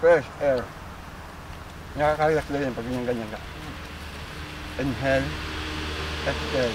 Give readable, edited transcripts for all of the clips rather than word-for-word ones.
fresh air. Nakaka-relax din yan pag ganyan ka. Inhale, exhale.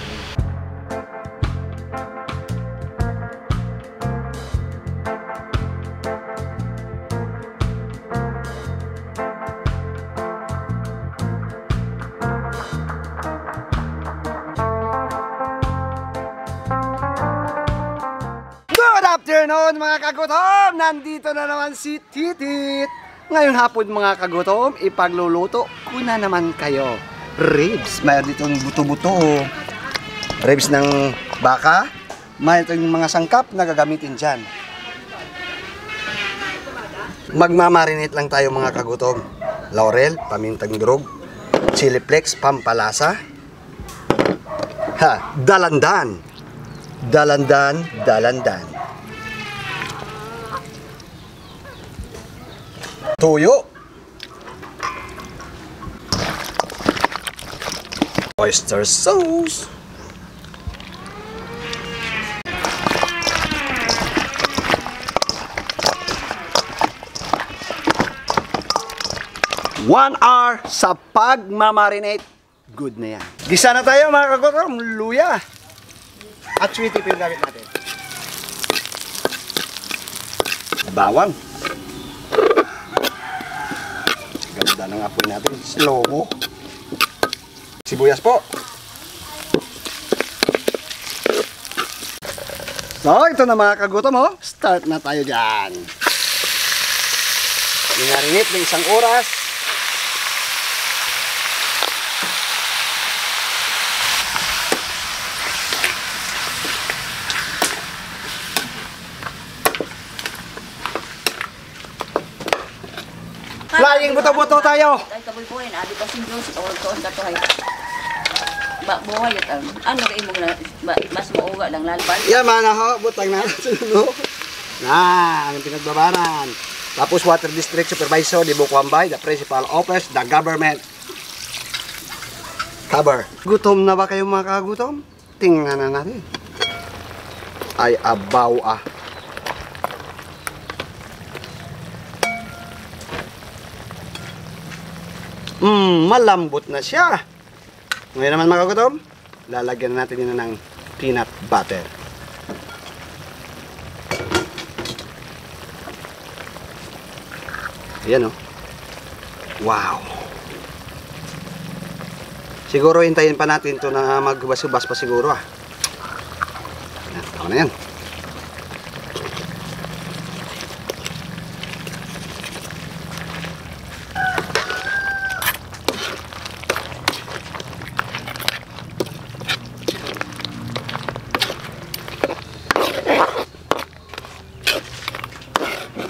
Good afternoon mga kagutom! Nandito na naman si Titit. Ngayon hapon mga kagutom, ipagluluto ko na naman kayo. Ribs. Mayroon ditong buto-buto. Ribs ng baka. Mayroon itong mga sangkap na gagamitin dyan. Magmamarinate lang tayo mga kagutom. Laurel, pamintang durog, chili flakes, pampalasa. Dalandan. Dalandan, dalandan. Toyo. Oyster sauce. One hour sa pagmamarinate. Good na yan. Gisa na tayo mga kagutom. Luya. At sweetie pa yung gamit natin. Bawang. Ganda ng apoy natin. Slow mo. Sibuyas po. So, ito na mga kagutom oh. Start na tayo dyan. Inarinit ng isang oras. Flying buto-buto tayo. Ay kabuy-buhay na, di ba si Diyos, tuon ka to ay. Buhay ito. Ano kayo mo na, mas mauga lang lalpan? Yan mana ho, butang na. Ang pinagbabaran. Tapos Water District Supervisor di Bukwambay, the Principal Office, the Government. Cover. Gutom na ba kayo mga kagutom? Tingnan na natin. Ay abaw ah. Malambot na siya. Ngayon naman mga kagutom, lalagyan natin yun ng peanut butter. Ayan o. Wow. Siguro hintayin pa natin ito na magbasubas pa siguro ah. Ayan, tama na yan.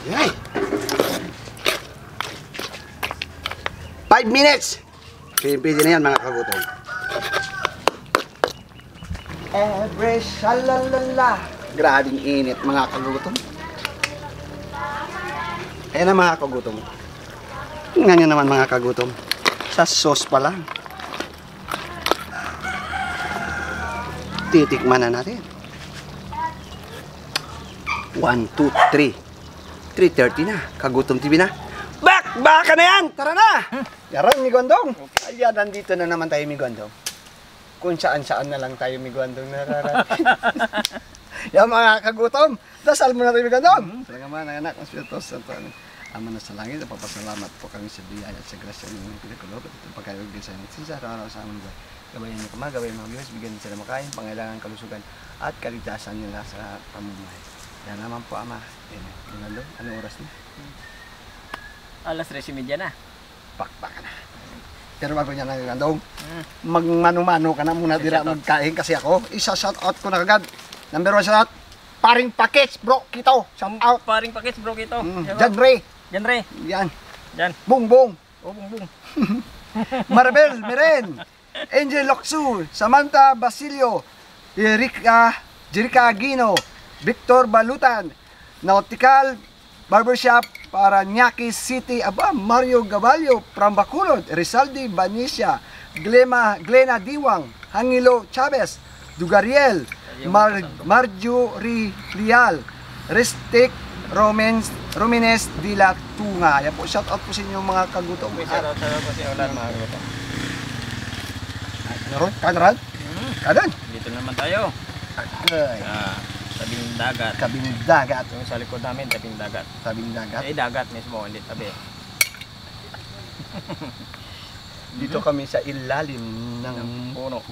Yay. 5 minutes. Pwede na yan mga kagutom. Every shalalala. Grabing init mga kagutom. Ayan na mga kagutom. Tingnan nyo naman mga kagutom. Sa sauce pa lang. Titikman na natin. 1, 2, 3. 3:30 na. Kagutom TV na. Baka na yan! Tara na! Yaran, Migondong. Ayan, nandito na naman tayo, Migondong. Kung saan-saan na lang tayo, Migondong, nararating. Yan mga kagutom. Dasal mo na tayo, Migondong. Salamat mga anak, mas Espiritu Santo. Ama na sa langit, napapasalamat po kami sa biyaya at sa grasya ng inyong pinagkulog at itong pagkayog din sa inyo. Sinsa, araw-araw sa aming buhay. Gabayan niyo kama, gabayan mga viewers, bigyan sila makain, pangailangan kalusugan at kaligtasan nila sa pamumuhay. Yan naman po, Ama. Migondong, anong oras na? Alas 3:30 na. Pakpak na. Pero bago niya nagandong, magmano-mano ka na muna dira magkain kasi ako. Isa-shout out ko na kagad. Number 1 shout out, Paring Pakets bro, Kito. Shout out. Paring Pakets bro, Kito. Jan Ray. Jan Ray. Yan. Jan. Bung Bung. Oh, bung bung. Maribel Meren. Angel Loksu. Samantha Basilio. Jerica Aguino. Victor Balutan. Nautical Barbershop Paranaque City, Mario Gabalio from Bacolod, Rizaldi Banicia, Glena Diwang, Hangilo Chavez, Dugariel, Marjorie Rial, Ristic Romines de la Tunga. Yan po, shout out po sa inyo mga kagutom. May sarap po si Olan mga kagutom. Naroon, kanral? Kanan. Dito naman tayo. Okay. Sa tabing dagat. Kabing dagat. Yung sa likod namin, tabing dagat. Tabing dagat. Eh, dagat mismo, hindi tabi. Dito kami sa ilalim ng Puno.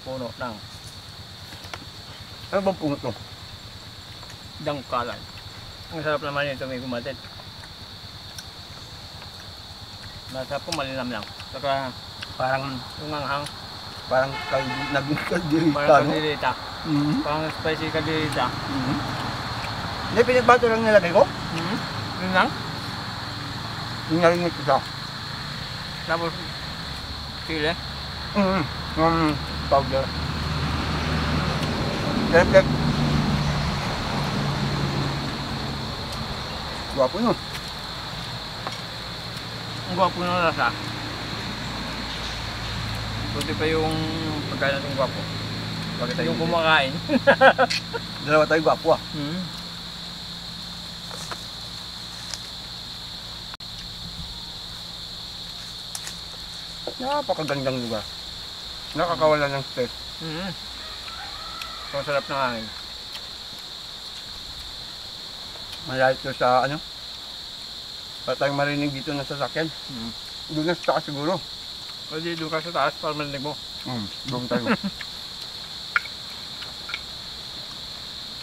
Puno ng Ano bang puno to? dangkalan. Ang sarap naman ito, may gumatid. Masarap po, malinam lang. Saka, Parang umanghang. parang naging kaldirita, Parang no? kaldereta. Mhm. Parang spicy kaldereta. Mhm. Hindi, pinagbato lang nilagay ko. Yun lang. Yung narinig ko siya. Tapos, sili. Powder. Lep. Gwapo no? Ang gwapo ng lasa. Buti pa yung pagkain natin gwapo. Bakit tayo Yung hindi? kumakain. Dalawa tayo gwapo ah. Napakagandang lugar. Nakakawala ng stress. Ang sarap ng hangin. Malalit ko sa ano. Para tayong marinig dito ng sasakyan. Doon na sa taas siguro. Pwede doon ka sa taas para marinig mo. Doon tayo.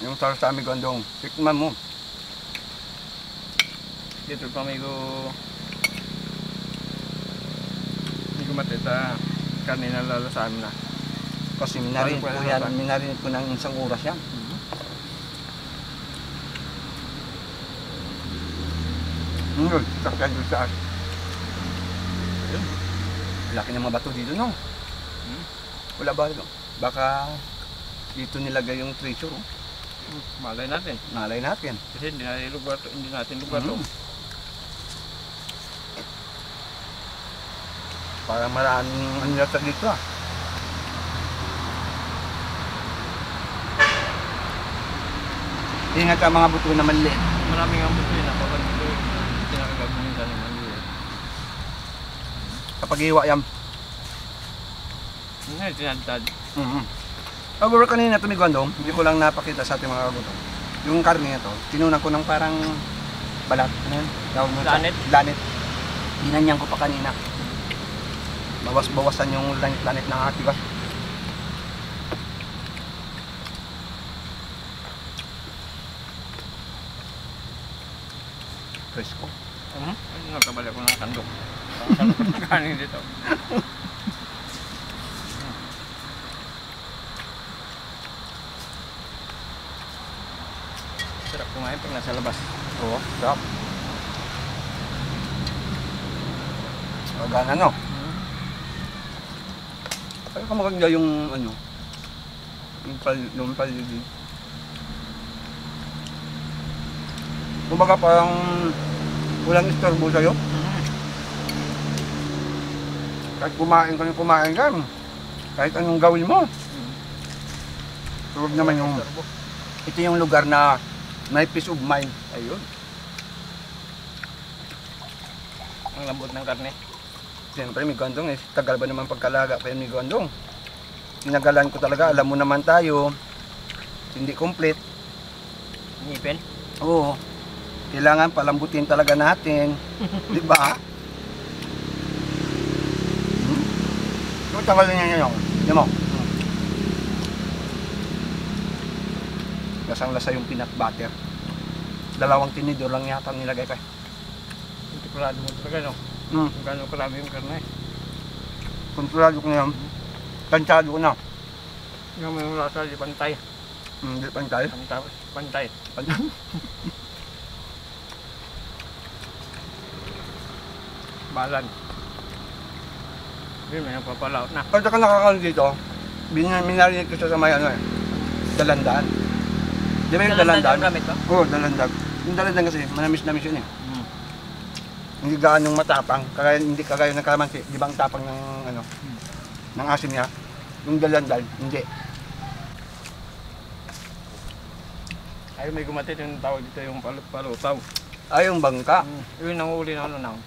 Yung sarap sa aming gondong. Tikman mo. Dito pa may matay sa karne na lalasahan na. Kasi minarinig ko yan. Minarinig ko ng isang oras yan. Sakyan doon sa taas. Laki ng mga bato dito, no? Wala ba, no? Baka dito nilagay yung treasure, oh. Malay natin. Nalay natin. Kasi hindi natin lugar to. Parang maraming ano nasa dito, ah. Ingat ang mga buto na maliit. Maraming ang buto yun. Kapag ito, tinakagabunin sa naman yun. Kapag iwa yan. Hindi, tinadtad. Over kanina tumigondong, hindi ko lang napakita sa ating mga kagutom. Yung karne na to, tinunan ko ng parang balat. Ano yun? Tawag mo siya? Lanit. Lanit. Dinanyan ko pa kanina. Bawas-bawasan yung lanit-lanit ng ating ba. Fresco. Nagkabalik ko ng kandok. Ang sarap ng kanin dito. Sarap kumain pag nasa labas. Oo, sarap. Magana, no? Kaya ka maganda yung ano, yung paligid. Kumbaga parang walang istorbo sa'yo. Kahit kumain ka, kahit anong gawin mo. Tulog naman yung, ito yung lugar na may peace of mind. Ayun. Ang lambot ng karne. Siyempre, may gondong eh. Tagal ba naman pagkalaga kaya may gondong. Tinagalan ko talaga. Alam mo naman tayo, hindi complete. Ngipin. Oo. Kailangan palambutin talaga natin. Di ba? Yung tanggalin niya yun. Di mo? Lasang-lasa yung peanut butter. 2 tinidor lang yata nilagay pa. Kontrolado mo talaga, no? Kung gano'ng karami yung karne. Kontrolado ko na yan. Tansado ko na. Yung may lasa, di pantay. Hindi pantay. Pantay. Balan. Hindi, may nagpapalaot na. Pag ka nakakaroon dito, minarinig ko siya sa may ano eh. Dalandaan. Di ba yung dalandaan? Yung gamit ko? Oo, dalandaan. Yung dalandaan kasi, manamis-namis yun eh. Hindi gaanong matapang, hindi kagaya ng kalamansi. Di ba ang tapang ng ano, ng asin niya? Yung dalandaan, hindi. Ay, may gumatit yung tawag dito yung palutaw. Ay, yung bangka. Yun ang uli na ano ng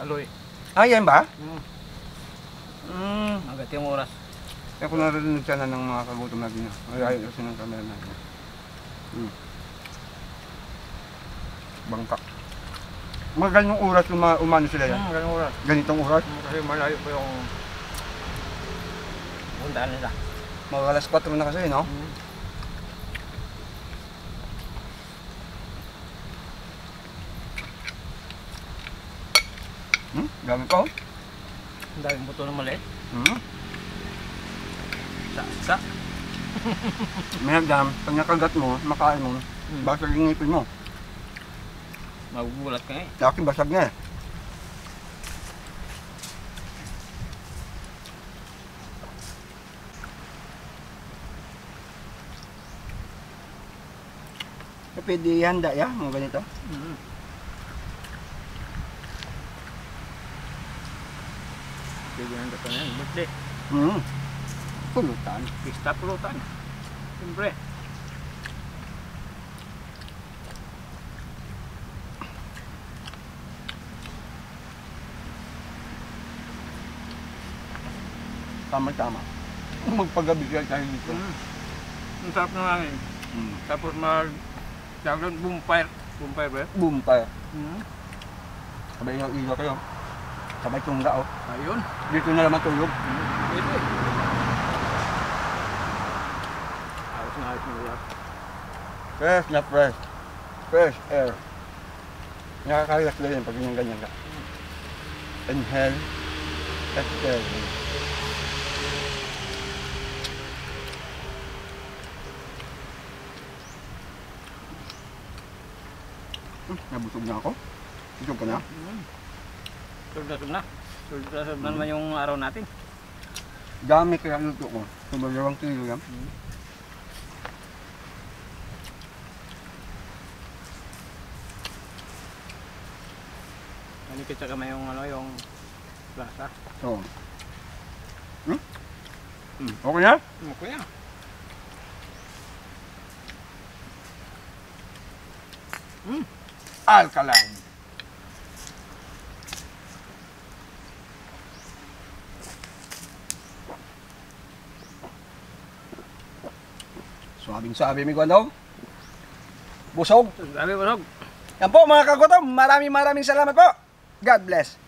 aloy. Ah, yan ba? Hanggat yung oras. Kaya ko narinig sana ng mga kagutom natin. Ay, ayaw kasi ng camera natin. Bangka. Mga ganong oras umano sila yan? Ganun oras. Ganitong oras? Kasi malayo pa yung puntaan nila. Mga alas 4 na kasi, no? Dami pa, oh. Ang daming buto na maliit. Sa. May nagdam, pag nakagat mo, makain mo, basag yung ngipin mo. Magugulat ka nga eh. Laki basag na eh. Pwede ihanda ya, mga ganito. Sige ang gato na yan. Birthday. Pulutan. Pista pulutan. Siyempre. Tama-tama. Magpagabi ka tayo dito. Ang sarap na namin. Tapos tawag bumpire. Bumpire ba? Bumpire. Sabay yung ilaw kayo. Sabay tungga, oh. Ayun. Dito na naman tulog. Ito eh. Ayos na ulat. Fresh na fresh. Fresh air. Nakaka-relax na yun pag ganyan ka. Inhale. Exhale. Nabusog na ako. Busog ka na? Sulda na. Sulda naman yung araw natin. Dami kaya luto ko. Sumalawang kilo yan. Manikit sa kamay yung ano, yung lasa. Oo. Okay na? Okay na. Alkaline. Suabing-suabi mi Gwandong. Busog. Sabi mo, Yan po mga kagutom. Maraming salamat po. God bless.